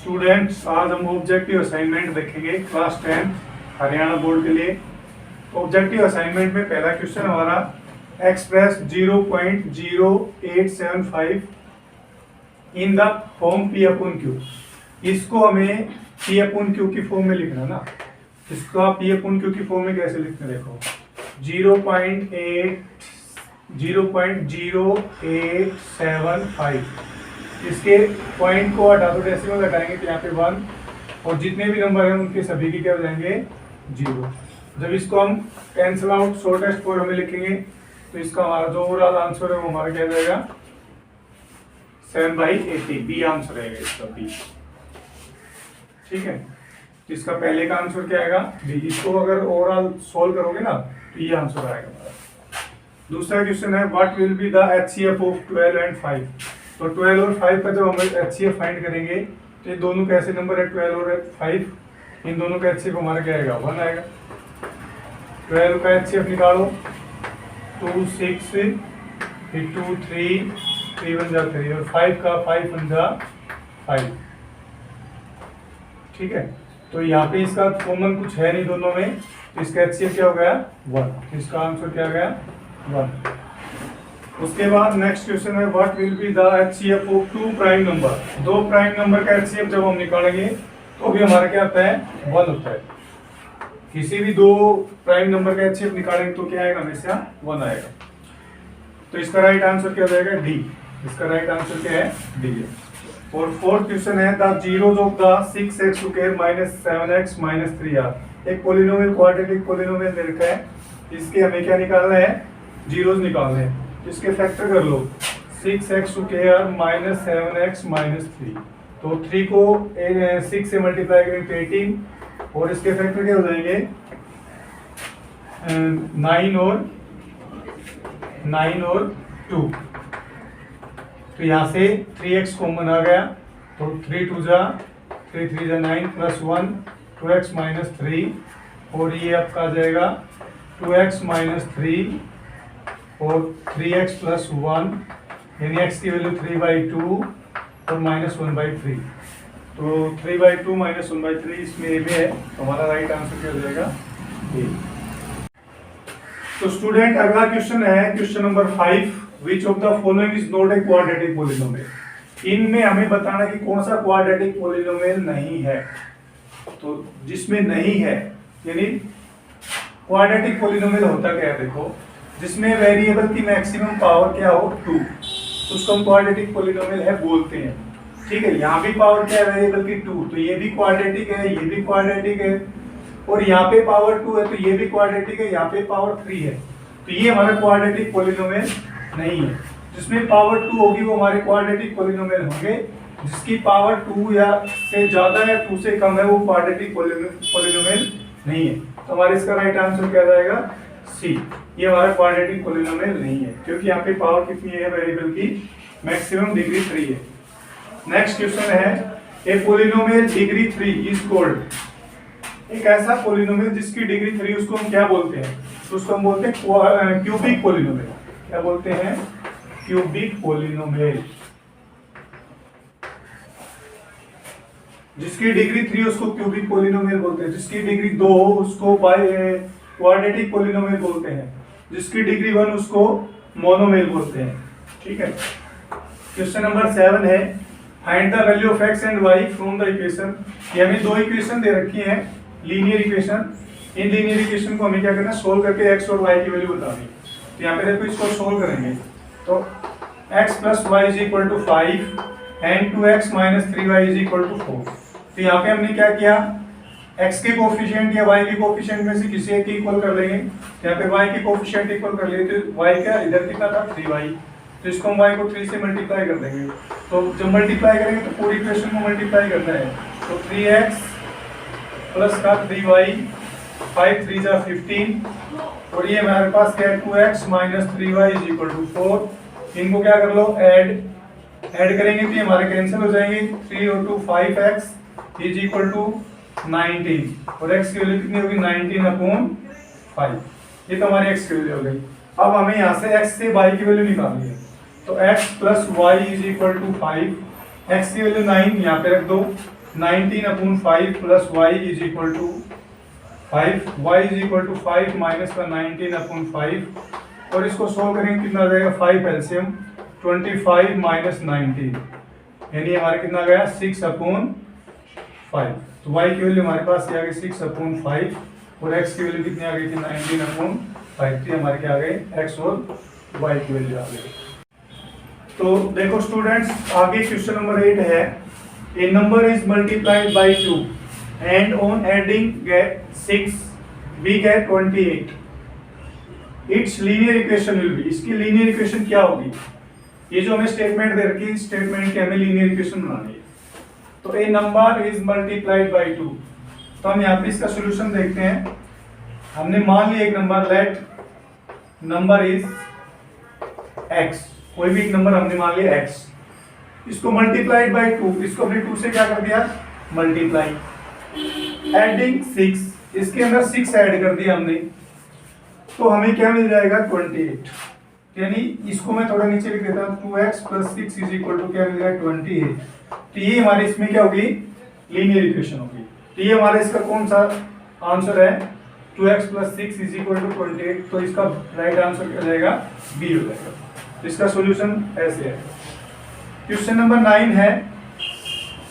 Students, आज हम objective assignment देखेंगे क्लास 10 हरियाणा बोर्ड के लिए। ऑब्जेक्टिव असाइनमेंट में पहला क्वेश्चन हमारा express 0.0875 in the form P upon Q। इसको हमें P अपॉन Q की फॉर्म में लिखना ना। इसको आप P अपॉन Q की फॉर्म में कैसे लिखते हैं, देखो 0.0875। इसके पॉइंट को हटा दो, डेसिमल हटाएंगे तो यहाँ पे 1 और जितने भी नंबर हैं उनके सभी के क्या हो जाएंगे 0। जब इसको हम कैंसिल आउट शॉर्टेस्ट फॉर्म में लिखेंगे तो इसका हमारा जो ओवरऑल आंसर है वो हमारा क्या जाएगा 7/80। बी आंसर रहेगा इसका, बी। ठीक है, इसका पहले का आंसर क्या आएगा बी। इसको अगर ओवरऑल सोल्व करोगे ना तो ये आंसर आएगा हमारा। दूसरा क्वेश्चन है what will be the HCF of 12 and 5। तो 12 और 5 का जब हम HCF फाइंड करेंगे तो ये दोनों कैसे नंबर है 12 और 5, इन दोनों का HCF हमारा क्या आएगा 1 आएगा। 12 का HCF निकालो 2 6 फिर 2 3 3 1 जा 3 और 5 का 5 1 जा 5। ठीक है, तो यहाँ पे इसका कॉमन कुछ है नहीं दोनों में, तो इसका HCF क्या हो गया 1। इसका आंसर क्या गया 1। उसके बाद नेक्स्ट क्वेश्चन है what will be the HCF of 2 prime number. 2 prime number का HCF जब हम निकालेंगे तो भी हमारा क्या आता है 1 होता है। किसी भी 2 प्राइम नंबर का HCF निकालेंगे तो क्या आएगा हमेशा 1 आएगा। तो इसका राइट आंसर क्या हो जाएगा डी। इसका राइट आंसर क्या है डी है। और फोर्थ क्वेश्चन है the zeros of the 6x square minus 7x minus 3r। एक पॉलिनोमियल क्वाड्रेटिक पॉलिनोमियल दे रखा है, इसके हमें क्या निकालना है जीरोज निकालने हैं। इसके फैक्टर कर लो 6x square minus 7x minus 3। तो 3 को 6 से मल्टीप्लाई करेंगे तो 18 और इसके फैक्टर क्या हो जाएंगे 9 और 2। तो यहाँ से 3x कॉमन आ गया तो 3 2 जा 3 3 जा 9 प्लस 1 2x माइनस 3 और ये आपका आ जाएगा 2x माइनस 3 और 3x प्लस 1 यानी x की वैल्यू 3/2 और माइनस 1/3। तो 3/2 माइनस 1/3 इसमें ए में है, तो हमारा राइट आंसर क्या हो जाएगा ए। तो स्टूडेंट अगला क्वेश्चन है question number 5 which of the following is not a quadratic polynomial. इनमें हमें बताना कि कौन सा क्वाड्रेटिक पॉलिनोमियल नहीं है। तो जिसमें नहीं है यानी क्वाड्रेटिक पॉलिनोमियल होता क्या है, देखो जिसमें वेरिएबल की मैक्सिमम पावर क्या हो 2 तो उसको हम क्वाड्रेटिक पॉलिनोमियल है बोलते हैं। ठीक है, यहाँ भी पावर क्या है वेरिएबल की 2, तो ये भी क्वाड्रेटिक है, ये भी क्वाड्रेटिक है। और यहाँ पे पावर 2 है तो ये भी क्वाड्रेटिक है, यहाँ पे पावर 3 है, तो ये हमारा क्वाड्रेटिक पॉलिनोमियल नहीं है। जिसमें पावर 2 होगी वो हमारे क्वाड्रेटिक पॉलिनोमियल होंगे। जिसकी पावर 2 या से ज्यादा या 2 से कम है वो क्वाड्रेटिक पॉलिनोमियल नहीं है। तो हमारे इसका राइट आंसर क्या जाएगा सी। ये हमारा क्वाड्रेटिक पॉलिनोमियल नहीं है क्योंकि यहाँ पे पावर कितनी है वेरिएबल की मैक्सिमम डिग्री 3 है। नेक्स्ट क्वेश्चन है a polynomial degree 3 is called. एक ऐसा पॉलिनोमियल जिसकी डिग्री 3 उसको हम क्या बोलते हैं, तो उसको हम बोलते हैं क्यूबिक पॉलिनोमियल। क्या बोलते हैं क्यूबिक पॉलिनोमियल। जिसकी डिग्री 3 उसको क्यूबिक पॉलिनोमियल बोलते हैं। जिसकी डिग्री 2 उसको क्वाड्रेटिक पॉलिनोमियल बोलते हैं। जिसकी डिग्री 1 उसको मोनोमियल बोलते हैं। ठीक है, क्वेश्चन नंबर 7 है find the value of x and y from the equation. ये हमें 2 इक्वेशन दे रखी हैं linear equation. In linear equation को हमें क्या करना है सोल्व करके x और y की वैल्यू बतानी। तो यहाँ पे देखो इसको सोल्व करेंगे तो x plus y is equal to 5 and 2x minus 3y is equal to 4। तो यहाँ पे हमने क्या किया x के कोफिशिएंट या y के कोफिशिएंट में से किसी एक इक्वल कर लेंगे। यहाँ पे y के कोफिशिएंट इक्वल कर लिए तो y का इधर कितना था 3y, तो इसको हम y को 3 से मल्टीप्लाई कर देंगे। तो जब मल्टीप्लाई करेंगे तो पूरी इक्वेशन को मल्टीप्लाई करना है। तो 3x प्लस का 3y 5 3 जा 15 और ये हमारे पास क्या है 2x minus 3y is equal to 4। इनको क्या कर लो ऐड करेंगे तो ये हमारे कैंसिल हो जाएंगे। 3 और 2 5x इज इक्वल टू 19 और x की वैल्यू कितनी होगी 19/5। ये तो हमारी x की वैल्यू हो गई। अब हमें यहाँ से x से y की वैल्यू निकालनी है। तो x plus y is equal to 5, x की वैल्यू 9 यहाँ पे रख दो 19/5 plus y is equal to 5, y is equal to 5 minus का 19/5 और इसको सोल्व करेंगे कितना आ जाएगा 5 एलसीएम 25 माइनस 19 यानी हमारे कितना गया 6/5। तो y की वैल्यू हमारे पास ये आ गई 6/5 और x की वैल्यू कितनी आ गई थी 19/5 थी, हमारे क्या आ गए x और y की वैल्यू आ गई। तो देखो स्टूडेंट्स आगे क्वेश्चन नंबर 8 है, A number is multiplied by 2 and on adding get 6 we get 28, it's linear equation will be, इसकी लीनियर इक्वेशन क्या होगी। ये जो हमें स्टेटमेंट दे रखी है, स्टेटमेंट की हमें लीनियर इक्वेशन बनानी है। तो ए नंबर इज मल्टीप्लाइड बाय 2, तो हम यहाँ पे इसका सॉल्यूशन देखते हैं। हमने मान लिया एक number, let number is x, कोई भी एक नंबर हमने मान लिया x, इसको मल्टीप्लाइड बाय 2, इसको अपने 2 से क्या कर दिया मल्टीप्लाई, एडिंग 6, इसके अंदर 6 ऐड कर दिया हमने, तो हमें क्या मिल जाएगा 28, यानी इसको मैं थोड़ा नीचे लिख देता हूँ 2x plus 6 is equal to क्या मिल जाएगा 28। तो ये हमारे इसमें क्या होगी लीनियर इक्वेशन होगी। तो ये हमारा इसका कौन सा आंसर है 2x plus 6 is equal to 28, तो इसका राइट आंसर क्या जाएगा बी हो जाएगा। तो इसका सॉल्यूशन ऐसे है। क्वेश्चन नंबर 9 है,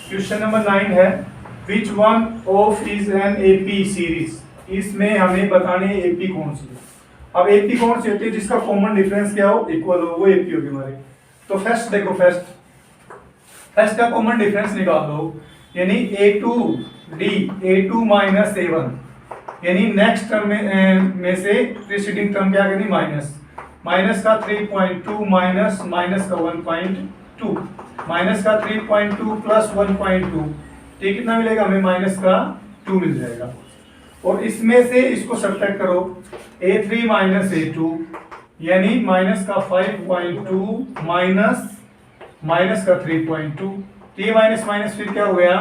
क्वेश्चन नंबर 9 है which one of is an AP series, इसमें हमें बताने एपी कौन सी है। अब एपी कौन सी होती है जिसका कॉमन डिफरेंस क्या हो इक्वल हो, वो एपी होगी हमारी। तो फर्स्ट देखो, फर्स्ट का कॉमन डिफरेंस निकाल दो, यानी a2 माइनस a1, यानी नेक्स्ट टर्म में से प्रीसीडिंग टर्म क्या करनी माइनस का 3.2 माइनस का 1.2 माइनस का 3.2 प्लस 1.2, ये कितना मिलेगा हमें माइनस का 2 मिल जाएगा। और इसमें से इसको सब्ट्रैक्ट करो a3 माइनस a2, यानी माइनस का 5.2 माइनस का 3.2, ये माइनस माइनस फिर क्या हो गया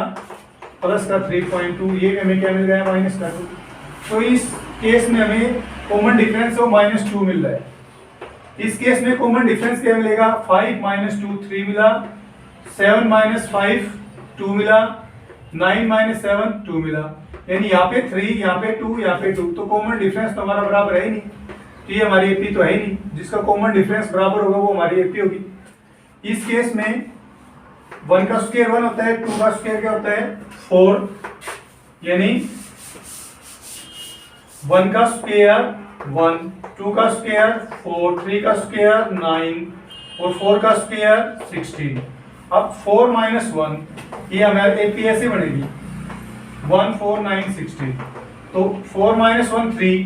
प्लस का 3.2, ये हमें क्या मिल गया माइनस का 2। तो इस केस में हमें कॉमन डिफरेंस हो -2 मिल रहा है। इस केस में कॉमन डिफरेंस क्या मिलेगा 5 - 2 3 मिला, 7 - 5 2 मिला, 9 - 7 2 मिला, यानी यहाँ पे 3 यहाँ पे 2 यहाँ पे 2, तो कॉमन डिफरेंस तो हमारा बराबर है ही नहीं, तो ये हमारी एपी तो है ही नहीं। जिसका कॉमन डिफरेंस बराबर होगा वो हमारी एपी होगी। इस केस में 1 का स्क्वायर 1 होता है, 2 का स्क्वायर क्या होता है 4, यानी 1 का स्क्वायर 1, 2 का स्क्वायर 4, 3 का स्क्वायर 9 और 4 का स्क्वायर 16। अब 4 - 1 ये हमारे एपी ऐसे बनेगी 1 4 9 16, तो 4 - 1 3,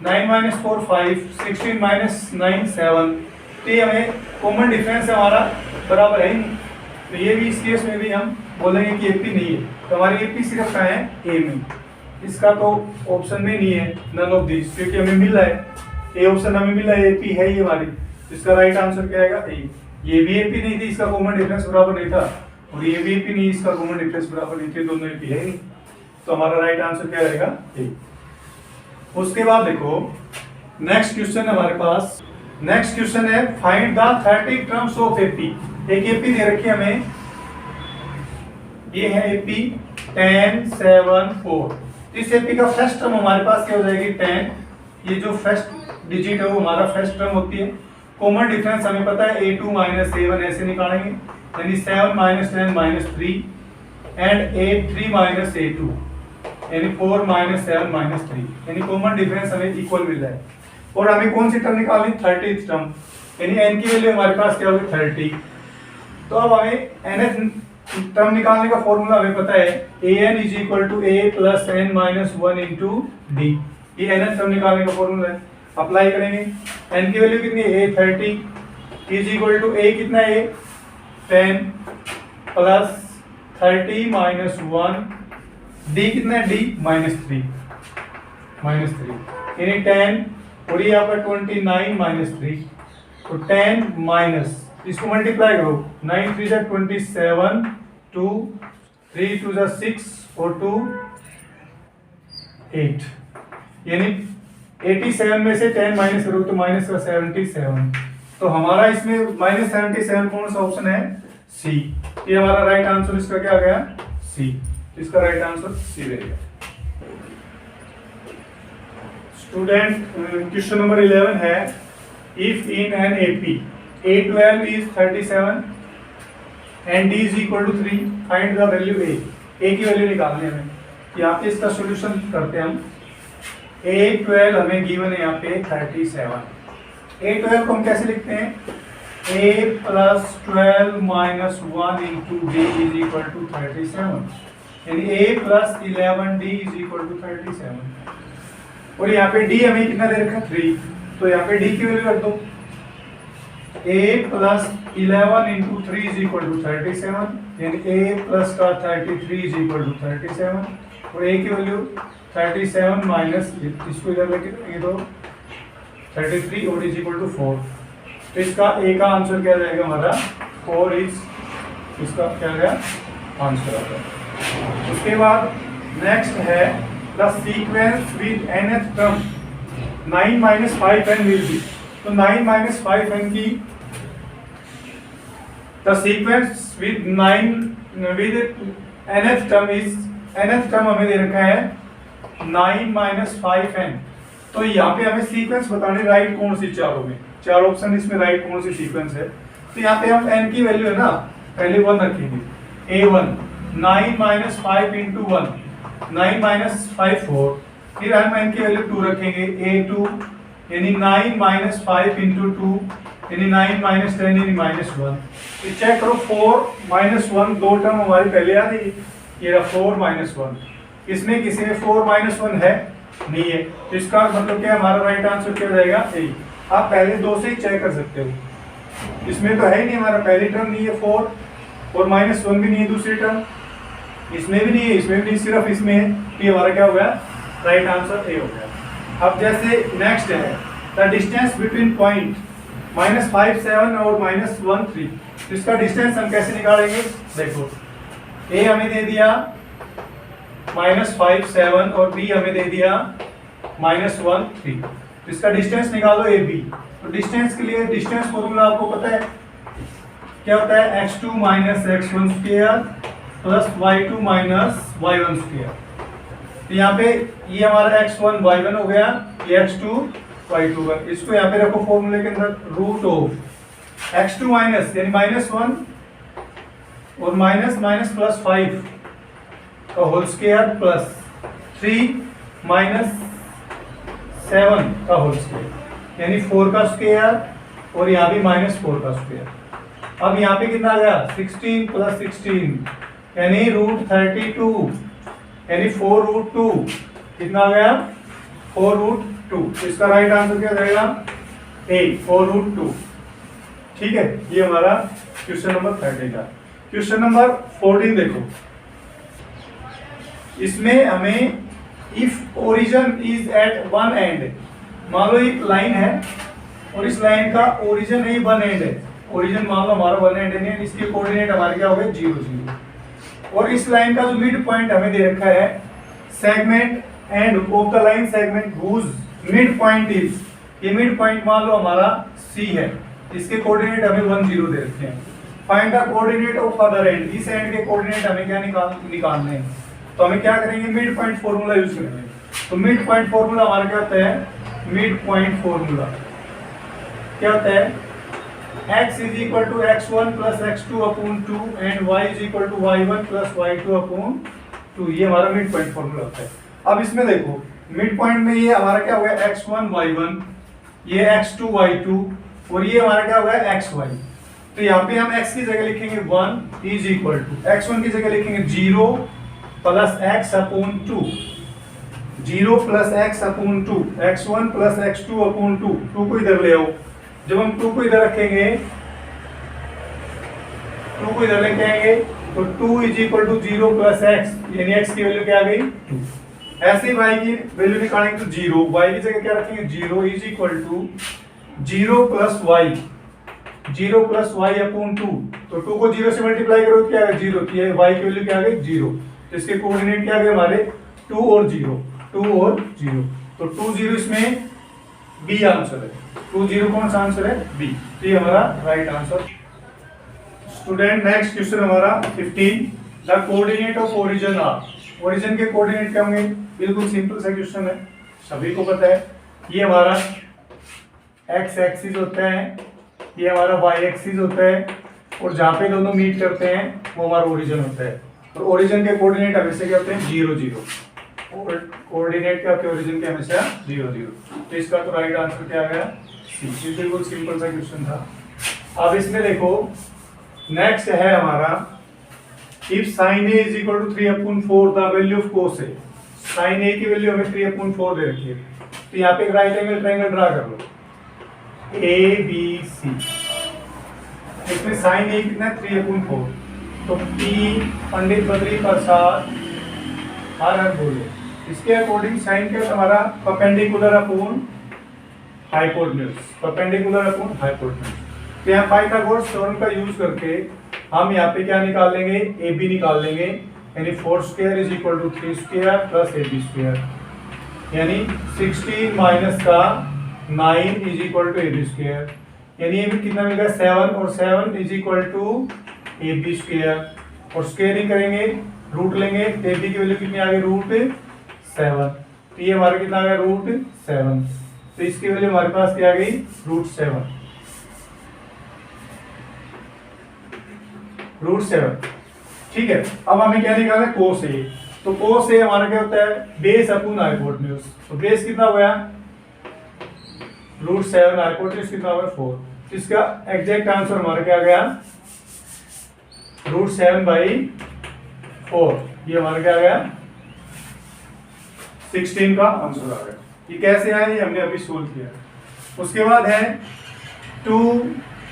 9 - 4 5, 16 - 9 7, तो ये हमें कॉमन डिफरेंस हमारा बराबर है ही नहीं, तो ये भी इस केस में भी हम बोलेंगे कि एपी नहीं है। तो हमारी एपी सिर्फ कहाँ है ए में, इसका तो ऑप्शन में नहीं है नन ऑफ दिस, क्योंकि हमें मिल रहा है ए ऑप्शन हमें मिला है, एपी है ये हमारी। इसका राइट आंसर क्या आएगा ए। ये भी एपी नहीं थी, इसका कॉमन डिफरेंस बराबर नहीं था, और ये भी एपी नहीं, इसका कॉमन डिफरेंस बराबर नहीं थे, दोनों एपी है नहीं, तो हमारा राइट आंसर क्या रहेगा ए। उसके बाद देखो नेक्स्ट क्वेश्चन हमारे पास, नेक्स्ट क्वेश्चन है find the 30 terms of AP. एक एपी दे रखी है हमें, ये है एपी 10 7 4। इस एपी का फर्स्ट टर्म हमारे पास क्या हो जाएगी 10, ये जो फर्स्ट डिजिट है वो हमारा फर्स्ट टर्म होती है। कॉमन डिफरेंस हमें पता है a2 - a1 ऐसे निकालेंगे, यानी 7 - 10 - 3 एंड a3 - a2, यानी 4 - 7 - 3, यानी कॉमन डिफरेंस हमें इक्वल मिल रहा है। और हमें कौन सी टर्म निकालनी 30th टर्म, यानी n की वैल्यू हमारे पास क्या होगी 30। तो अब हमें nth टर्म निकालने का फॉर्मूला हमें पता है an = a + n - 1 × d, ये nth टर्म निकालने का फॉर्मूला है। अप्लाई करेंगे, n की वैल्यू कितनी है a 30 = a कितना है 10 + 30 - 1, d कितना है d -3 यानी 10, और ये यहाँ पर 29 - 3, तो 10 माइनस इसको मल्टीप्लाई करो, 9 3 जा 27, 2 3 2 जा 6 और 2 8, यानी 87 में से 10 माइनस करो तो माइनस का 77। तो हमारा इसमें -77 कौन सा ऑप्शन है सी, ये हमारा राइट आंसर इसका क्या आ गया सी। इसका राइट आंसर सी रहेगा। स्टूडेंट क्वेश्चन नंबर 11 है, if in an AP A12 is 37 and D is equal to 3, find the value A। A की वैल्यू निकालनी है हमें। यहाँ पे इसका सॉल्यूशन करते हैं हम। A12 हमें गिवन है यहाँ पे 37। A12 को हम कैसे लिखते हैं? A plus 12 minus 1 into D is equal to 37, यानी A plus 11D is equal to 37। और यहाँ पे D हमें कितना दे रखा है? 3, तो यहाँ पे D की वैल्यू रख दो। A plus 11 into 3 is equal to 37, यानी A plus का 33 is equal to 37, और A की वैल्यू 37 माइनस इसको इधर लेके तो 33 और इज इक्वल टू 4। तो इसका A का आंसर क्या रहेगा हमारा? 4 इज इसका क्या रहेगा आंसर आता है। उसके बाद नेक्स्ट है the sequence with nth term 9 minus 5n will be। तो 9 minus 5n की the sequence with 9 with nth term is, nth term हमें दे रखा है 9 minus 5n। तो यहाँ पे हमें सीक्वेंस बताने राइट कौन सी चारों में, चार ऑप्शन इसमें राइट कौन सी सीक्वेंस है। तो यहाँ पे हम n की वैल्यू है ना पहले 1 रखेंगे। A1 9 minus 5 into 1, 9 minus 5 4, फिर हम n की वैल्यू 2 रखेंगे। A2 यानी 9 minus 5 into 2 यानी 9 minus 10 यानी -1। तो चेक करो 4 minus 1 दो टर्म हमारी पहले आ रही, ये रहा 4 minus 1। इसमें किसी में 4 minus 1 है नहीं है, तो इसका मतलब क्या हमारा राइट आंसर क्या रहेगा? ए। आप पहले दो से ही चेक कर सकते हो, इसमें तो है ही नहीं हमारा पहली टर्म नहीं है 4 और -1 भी नहीं है दूसरी टर्म, इसमें भी नहीं है, इसमें भी नहीं, सिर्फ इसमें है। तो ये हमारा क्या हो गया? राइट आंसर ए हो गया। अब जैसे नेक्स्ट है द डिस्टेंस बिटवीन पॉइंट -5 7 और -1 3। तो इसका डिस्टेंस हम कैसे निकालेंगे? देखो ए हमें दे दिया -5 7 और बी हमें दे दिया -1 3। तो इसका डिस्टेंस निकालो ए बी। तो डिस्टेंस के लिए डिस्टेंस फॉर्मूला आपको पता है क्या होता है? x2 minus x1 square plus y2 minus y1 square. तो यहाँ पे ये हमारा x1 y1 हो गया, ये x2 y2 का। इसको यहाँ पे रखो फॉर्मूले के अंदर, रूट ऑफ x2 माइनस यानी -1 और माइनस प्लस 5 का होल स्क्वायर प्लस 3 minus 7 का होल स्क्वायर यानी 4 का स्क्वायर और यहाँ भी -4 का स्क्वायर। अब यहाँ पे कितना आ गया? 16 प्लस 16 यानी √32 यानी 4√2 कितना आ गया? 4√2। तो इसका राइट आंसर क्या रहेगा? ए 4√2। ठीक है, ये हमारा क्वेश्चन नंबर 13 का। क्वेश्चन नंबर 14 देखो, इसमें हमें if origin is at one and, मान लो एक लाइन है और इस लाइन का ओरिजिन ही वन एंड है, ओरिजिन मान लो हमारा वन एंड है, इसके कोऑर्डिनेट हमारे क्या हो गए? 0 0। और इस लाइन का जो मिड पॉइंट हमें दे रखा है segment end of the line segment whose mid point is, ये मिड पॉइंट मान लो हमारा C है, इसके कोऑर्डिनेट हमें 1 0 दे रखे हैं। Find the coordinate of other and, इस एंड के कोऑर्डिनेट हमें क्या निकालने हैं? तो हमें क्या करेंगे? मिड पॉइंट फॉर्मूला यूज करेंगे। तो मिड पॉइंट फॉर्मूला हमारा क्या होता है? मिड पॉइंट फॉर्मूला क्या होता है? x is equal to x1 plus x2 upon 2 and y is equal to y1 plus y2 upon 2। ये हमारा मिड पॉइंट फॉर्मूला होता है। अब इसमें देखो मिड पॉइंट में ये हमारा क्या हो गया? x1 y1, ये x2 y2 और ये हमारा क्या हो गया? xy। तो यहाँ पे हम x की जगह लिखेंगे 1 is equal to x1 की जगह लिखेंगे 0 plus x upon 2, 0 plus x upon 2, x1 plus x2 upon 2। 2 को इधर ले आओ, जब हम 2 को इधर रखेंगे, 2 को इधर लेके आएंगे तो 2 is equal to 0 plus x, यानी x की वैल्यू क्या आ गई? 2। ऐसे ही y की वैल्यू निकालेंगे तो 0, y की जगह क्या रखेंगे? 0 is equal to 0 plus y, 0 plus y upon 2। तो 2 को 0 से मल्टीप्लाई करो क्या है? 0। तो ये y की वैल्यू क्या आ गई? 0। तो इसके कोऑर्डिनेट क्या आ गए हमारे? 2 और 0, 2 और 0। तो 2 0 इसमें बी आंसर है, 2 0 कौन सा आंसर है? बी। तो ये हमारा right answer. Student next question हमारा 15, the coordinate of origin are. Origin के कोऑर्डिनेट क्या होंगे? बिल्कुल सिंपल सा क्वेश्चन है, सभी को पता है। ये हमारा एक्स एक्सिस होता है, ये हमारा वाई एक्सिस होता है, और जहाँ पे दोनों मीट करते हैं वो हमारा ओरिजिन होता है। तो ओरिजिन के कोऑर्डिनेट हमेशा क्या होते हैं? 0 0। और कोऑर्डिनेट क्या होते हैं ओरिजिन के? हमेशा 0 0। तो इसका तो राइट आंसर क्या आ गया? सी। ये बिल्कुल सिंपल सा क्वेश्चन था। अब इसमें देखो नेक्स्ट है हमारा, if sin a is equal to 3/4 the value of cos a। sin a की वैल्यू हमें 3/4 दे रखी है, तो यहाँ पे एक राइट एंगल ट्रायंगल ड्रा कर लो, ए बी सी। इसमें sin a कितना है? 3/4। तो P पंडित बद्री प्रसाद हर बोलो, इसके अकॉर्डिंग साइन क्या है हमारा? Perpendicular upon hypotenuse. Perpendicular upon hypotenuse. तो यहाँ पाइथागोरस थ्योरम का यूज करके हम यहाँ पे क्या निकाल लेंगे? ए बी निकाल लेंगे, यानी 4 square is equal to 3 square plus A B square, यानी 16 माइनस का 9 is equal to A B square, यानी ये भी कितना मिलेगा? 7, और 7 is equal to A B square. और स्क्वायरिंग करेंगे, रूट लेंगे, तो ए बी की वैल्यू कितनी आ गई? √7। तो ये हमारा कितना आ गया? √7। तो इसकी वैल्यू हमारे पास क्या आ गई? √7। ठीक है, अब हमें क्या निकालना है? कोस ए। तो कोस ए हमारा क्या होता है? Base upon hypotenuse. तो बेस कितना हो गया? √7, हाइपोटेन्यूज कितना हो गया? 4। तो इसका एग्जैक्ट आंसर हमारा क्या आ गया? √7/4। ये हमारा क्या आ गया? 16 का आंसर आ गया। ये कैसे आया? ये हमने अभी सोल्व किया। उसके बाद है 2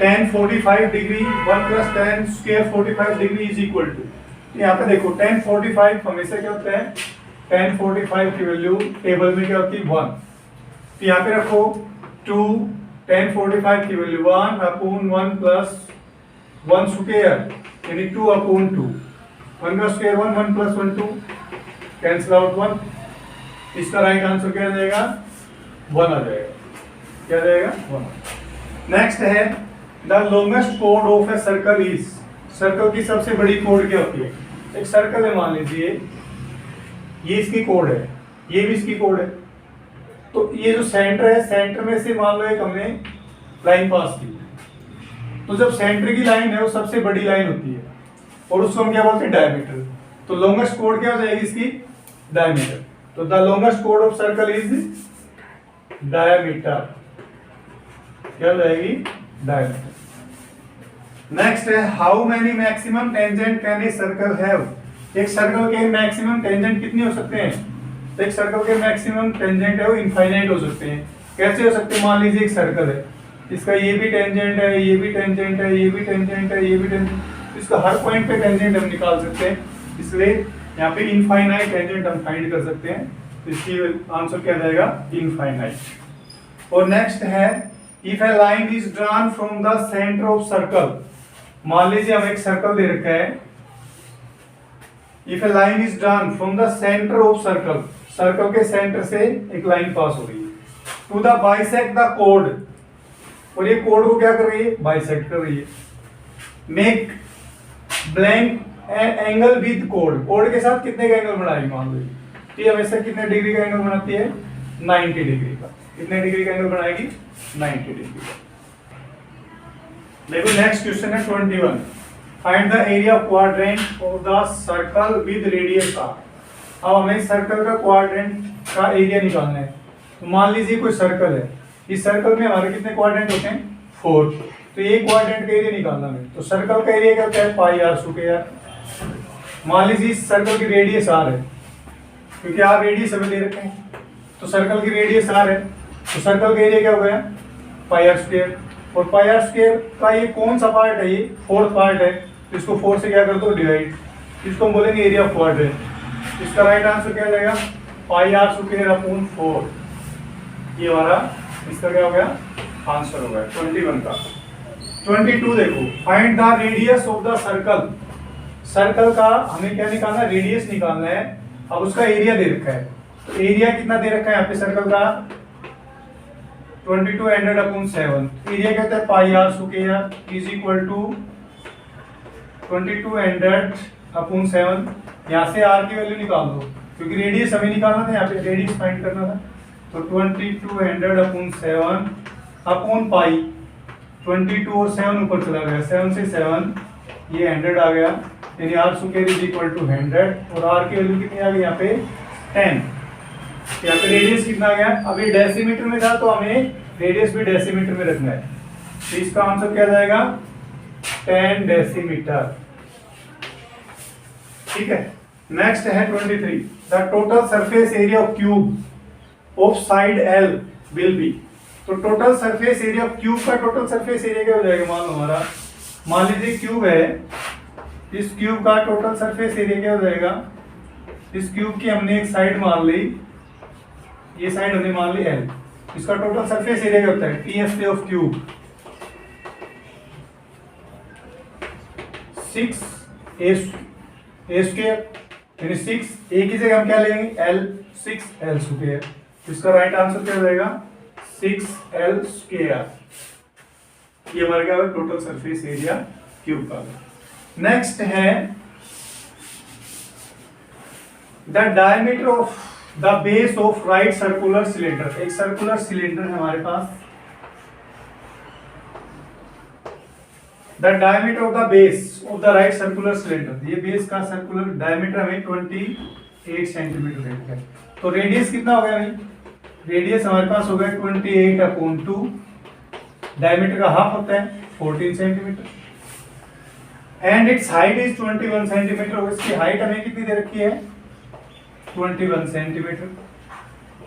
tan 45 degree 1 plus tan square 45 degree is equal to. यहाँ पे देखो tan 45 हमेशा क्या होता है? tan 45 की वैल्यू टेबल में क्या होती है? 1। तो यहाँ पे रखो 2 tan 45 की वैल्यू 1/1 प्लस 1 स्क्वायर, यानी 2/2। 1 का स्क्वायर 1, 1 प्लस 1 2, कैंसिल आउट 1। इसका राइट आंसर क्या आ जाएगा? 1 आ जाएगा। क्या आ जाएगा? 1। नेक्स्ट है the longest code of a circle is. Circle की सबसे बड़ी कोड क्या होती है? एक सर्कल है, मान लीजिए ये इसकी कोड है, ये भी इसकी कोड है। तो ये जो सेंटर है, सेंटर में से मान लो एक हमने लाइन पास की, तो जब सेंटर की लाइन है वो सबसे बड़ी लाइन होती है, और उसको हम क्या बोलते हैं? डायमीटर। तो लॉन्गेस्ट कोड क्या हो जाएगी इसकी? डायमीटर। तो the longest code of circle is diameter. क्या हो जाएगी? डायमीटर। नेक्स्ट है how many maximum tangent can a circle have. एक सर्कल के मैक्सिमम टेंजेंट कितने हो सकते हैं? तो एक सर्कल के मैक्सिमम टेंजेंट है वो इनफाइनाइट हो सकते हैं। कैसे हो सकते हैं? मान लीजिए एक सर्कल है, इसका ये भी टेंजेंट है, ये भी टेंजेंट है, ये भी टेंजेंट है, ये भी टेंजेंट, इसका हर पॉइंट पे टेंजेंट हम निकाल सकते हैं, इसलिए यहाँ पे इनफाइनाइट टेंजेंट हम फाइंड कर सकते हैं। तो इसकी आंसर क्या जाएगा? इनफाइनाइट। और नेक्स्ट है if a line is drawn from the centre of circle. मान लीजिए हम एक सर्कल दे रखा है, if a line is drawn from the centre of circle, circle के सेंटर से एक लाइन पास हो रही है टू द बाइसेक्ट द कोड, और ये कोड को क्या कर रही है? बाइसेक्ट कर रही है। Make blank angle with code. Code के साथ कितने का एंगल बनाएगी? मान लो ये हमेशा कितने डिग्री का एंगल बनाती है? 90 डिग्री का। कितने डिग्री का एंगल बनाएगी? 90 डिग्री का। देखो नेक्स्ट क्वेश्चन है 21। Find the area of quadrant of the circle with radius r. अब हमें सर्कल का क्वाड्रेंट का एरिया निकालना है। तो मान लीजिए कोई सर्कल है, इस सर्कल में हमारे कितने क्वाड्रेंट होते हैं? 4। तो ये क्वाड्रेंट का एरिया निकालना है। तो सर्कल का एरिया क्या होता है? Pi R square. मान लीजिए इस सर्कल की रेडियस आर है, क्योंकि आर रेडियस हमें दे रखे हैं, तो सर्कल की रेडियस आर है, तो सर्कल का एरिया क्या हो गया? पाई आर स्क्वायर। और पाई आर स्क्वायर का ये कौन सा पार्ट है? ये 4th पार्ट है, तो इसको 4 से क्या कर दो? डिवाइड। इसको हम बोलेंगे एरिया ऑफ क्वाड्रेंट। इसका राइट आंसर क्या जाएगा? पाई आर स्क्वायर अपॉन 4। ये हमारा इसका क्या हो गया? आंसर हो गया 21 का। 22 देखो, find the radius of the circle. Circle का हमें क्या निकालना है? रेडियस निकालना है। अब उसका एरिया दे रखा है, तो एरिया कितना दे रखा है यहाँ पे सर्कल का? 2200/7। एरिया कहता है pi R square is equal to 2200 upon 7, यहाँ से r की वैल्यू निकाल दो क्योंकि रेडियस हमें निकालना था, यहाँ पे रेडियस फाइंड करना था। तो 2200 अपॉन 7 अपॉन पाई, 22 और 7 ऊपर चला गया, 7 से 7 ये 100 आ गया, यानी r square is equal to 100 और r की वैल्यू कितनी आ गई यहाँ पे 10। यहाँ पे रेडियस कितना आ गया, अभी डेसीमीटर में था तो हमें रेडियस भी डेसीमीटर में रखना है, तो इसका आंसर क्या जाएगा 10 डेसीमीटर। ठीक है, नेक्स्ट है 23, the total surface area of cube of side L will be. तो total surface area of cube का टोटल सरफेस एरिया क्या हो जाएगा, मान लो हमारा, मान लीजिए क्यूब है, इस क्यूब का टोटल सरफेस एरिया क्या हो जाएगा, इस क्यूब की हमने एक साइड मान ली, ये साइड हमने मान ली L, इसका टोटल सरफेस एरिया क्या होता है TSA of cube 6a square, यानी 6 a की जगह हम क्या लेंगे L, 6L स्क्वायर, इसका राइट आंसर क्या हो जाएगा 6L स्क्वायर। ये हमारा क्या है टोटल सरफेस एरिया क्यूब का। नेक्स्ट है the diameter of the base of right circular cylinder. एक सर्कुलर सिलेंडर है हमारे पास, the diameter of the base of the right circular cylinder, ये बेस का सर्कुलर डायमीटर हमें 28 सेंटीमीटर है। तो रेडियस कितना हो गया भाई, रेडियस हमारे पास हो गया 28 अपॉन 2, डायमीटर का हाफ होता है 14 centimetre, and it's height is 21 centimetre. और इसकी हाइट हमें कितनी दे रखी है 21 सेंटीमीटर,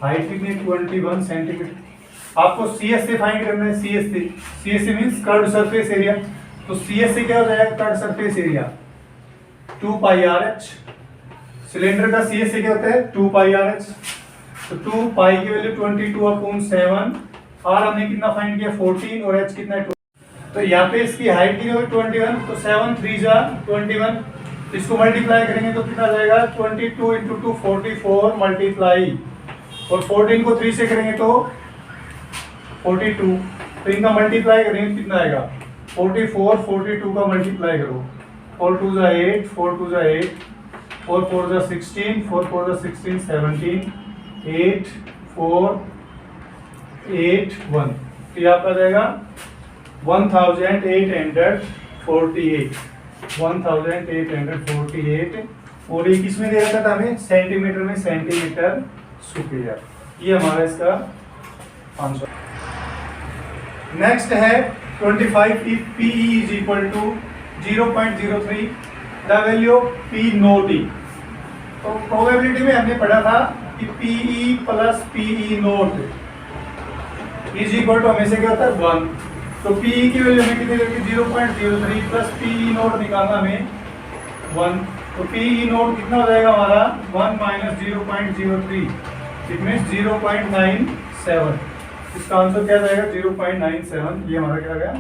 हाइट कितनी 21 सेंटीमीटर। आपको CSA फाइंड करना है, CSA means curved surface area, तो CSA क्या हो जाएगा कर्व्ड सरफेस एरिया 2 पाई RH, सिलेंडर का CSA क्या होता है 2 पाई RH, तो 2 पाई की वैल्यू 22 अपॉन 7, R हमने कितना फाइंड किया 14 और H कितना है 2, तो यहाँ पे इसकी हाइट कितनी होगी 21, तो 7 3 जा 21, इसको मल्टीप्लाई करेंगे तो कितना जाएगा 22 इंटू 2 44 मल्टीप्लाई, और 14 को 3 से करेंगे तो 42, तो इनका मल्टीप्लाई करेंगे कितना आएगा 44, 42 का मल्टीप्लाई करो, 4 2 जा 8, 4 2 जा 8, 4 4 जा 16, 4 4 जा 16 17, 8 4 8 1, तो यहाँ पर जाएगा 1848, 1848, और ये किस में दे रखा था हमें सेंटीमीटर में, सेंटीमीटर स्क्वायर। ये हमारा इसका आंसर। नेक्स्ट है 25, if PE is equal to 0.03, the value of P not E। तो प्रोबेबिलिटी में हमने पढ़ा था कि PE plus PE not is equal to हमेशा क्या होता है 1, तो PE की वैल्यू हमें कितनी लगेगी 0.03 प्लस PE नोट निकालना हमें 1, तो PE नोट कितना हो जाएगा हमारा 1 माइनस 0.03, इट मीन्स 0.97, इसका आंसर क्या जाएगा 0.97, ये हमारा क्या गया